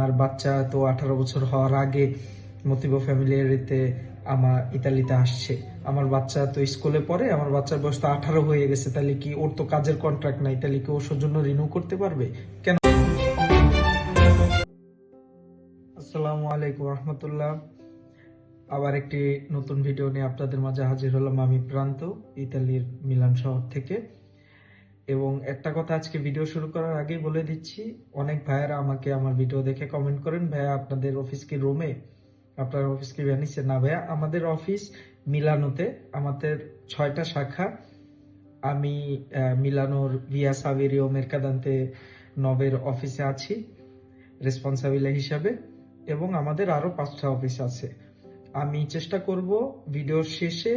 আমার বাচ্চা তো 18 বছর হওয়ার আগে মতিবো ফ্যামিলিতে আমার ইতালিতে আসছে। আমার বাচ্চা তো স্কুলে পড়ে, আমার বাচ্চার বয়স তো 18 হয়ে গেছে, তাহলে কি ওর তো কাজের কন্ট্রাক্ট নাই, তাহলে কি ওর জন্য রিনিউ করতে পারবে কেন? আসসালামু আলাইকুম রহমতুল্লাহ। আবার একটি নতুন ভিডিও নিয়ে আপনাদের মাঝে হাজির হলাম আমি প্রান্ত, ইতালির মিলান শহর থেকে। এবং একটা কথা আজকে ভিডিও শুরু করার আগেই বলে দিচ্ছি, অনেক ভাইয়েরা আমাকে আমার ভিডিও দেখে কমেন্ট করেন, ভাইয়া আপনাদের অফিস কি রোমে, আপনার অফিস কি ভ্যানিসে? না ভাইয়া, আমাদের অফিস মিলানোতে। আমাদের 6টা শাখা। আমি মিলানোর ভিয়া সাভেরিও মেরকাদান্তে নবের অফিসে আছি রেসপন্সাবিলা হিসাবে, এবং আমাদের আরো 5টা অফিস আছে। আমি চেষ্টা করব ভিডিওর শেষে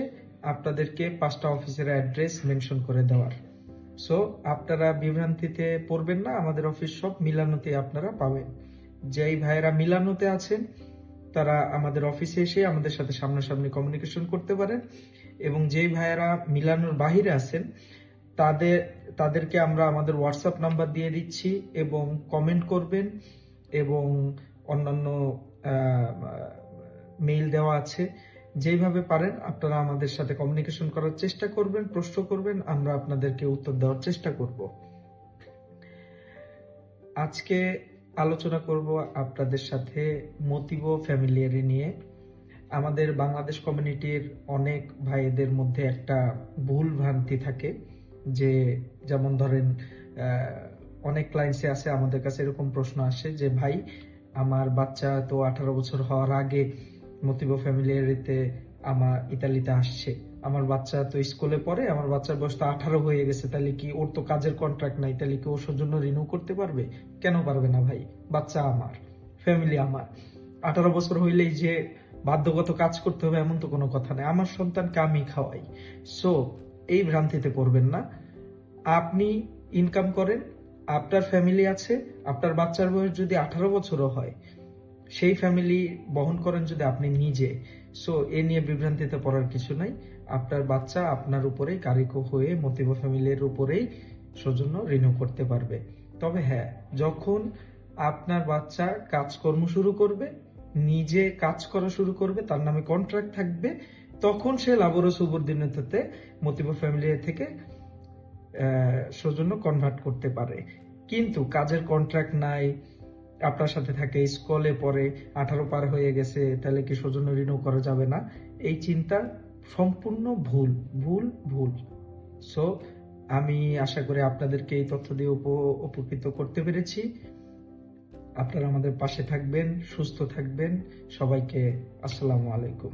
আপনাদেরকে 5টা অফিসের অ্যাড্রেস মেনশন করে দেওয়ার। সো আপনারা বিভ্রান্তিতে পড়বেন না, আমাদের অফিস সব মিলানোতে আপনারা পাবেন। যেই ভাইয়েরা মিলানোতে আছেন তারা আমাদের অফিসে এসে আমাদের সাথে সামনাসামনি কমিউনিকেশন করতে পারেন, এবং যেই ভাইয়েরা মিলানোর বাহিরে আছেন তাদেরকে আমরা আমাদের হোয়াটসঅ্যাপ নাম্বার দিয়ে দিচ্ছি, এবং কমেন্ট করবেন, এবং অন্যান্য মেইল দেওয়া আছে। যেভাবে পারেন আপনারা আমাদের সাথে কমিউনিকেশন করার চেষ্টা করবেন, প্রশ্ন করবেন, আমরা আপনাদেরকে উত্তর দেওয়ার চেষ্টা করব। আজকে আলোচনা করব আপনাদের সাথে মতিবো ফ্যামিলিয়ারি নিয়ে। আমাদের বাংলাদেশ কমিউনিটির অনেক ভাইদের মধ্যে একটা ভুল ভ্রান্তি থাকে, যে যেমন ধরেন অনেক ক্লায়েন্টসে আছে, আমাদের কাছে এরকম প্রশ্ন আসে যে ভাই আমার বাচ্চা তো 18 বছর হওয়ার আগে মতিবো ফ্যামিলিয়ারিতে আমার ইতালিতে আসছে। আমার বাচ্চা তো স্কুলে পড়ে, আমার বাচ্চার বয়স তো 18 হয়ে গেছে, তাহলে কি ওর তো কাজের কন্ট্রাক্ট নাই, তাহলে কি ওর জন্য রিনিউ করতে পারবে? কেন পারবে না ভাই? বাচ্চা আমার, ফ্যামিলি আমার। 18 বছর হইলেই যে বাধ্যগত কাজ করতে হবে এমন তো কোনো কথা নেই, আমার সন্তানকে আমি খাওয়াই। সো এই ভ্রান্তিতে পড়বেন না। আপনি ইনকাম করেন, আপনার ফ্যামিলি আছে, আপনার বাচ্চার বয়স যদি 18 বছরও হয়, সেই ফ্যামিলি বহন করেন যদি আপনি নিজে। সো এ নিয়ে বিভ্রান্তিতে পড়ার কিছু নাই। আপনার বাচ্চা আপনার উপরেই কারিকো হয়ে মতিবো ফ্যামিলির উপরেই সৌজন্য রিনিউ করতে পারবে। তবে হ্যাঁ, যখন আপনার বাচ্চা কাজকর্ম শুরু করবে, নিজে কাজ করা শুরু করবে, তার নামে কন্ট্রাক্ট থাকবে, তখন সে লাবোরো সুবর্দিনেততে মতিবো ফ্যামিলি থেকে সৌজন্য কনভার্ট করতে পারে। কিন্তু কাজের কন্ট্রাক্ট নাই, আপনার সাথে থাকে, স্কুলে পড়ে, 18 পার হয়ে গেছে, তাহলে কি সৌজন্য রিনিউ করা যাবে না? এই চিন্তা সম্পূর্ণ ভুল ভুল ভুল। সো আমি আশা করি আপনাদেরকে এই তথ্য দিয়ে উপকৃত করতে পেরেছি। আপনারা আমাদের পাশে থাকবেন, সুস্থ থাকবেন। সবাইকে আসসালামু আলাইকুম।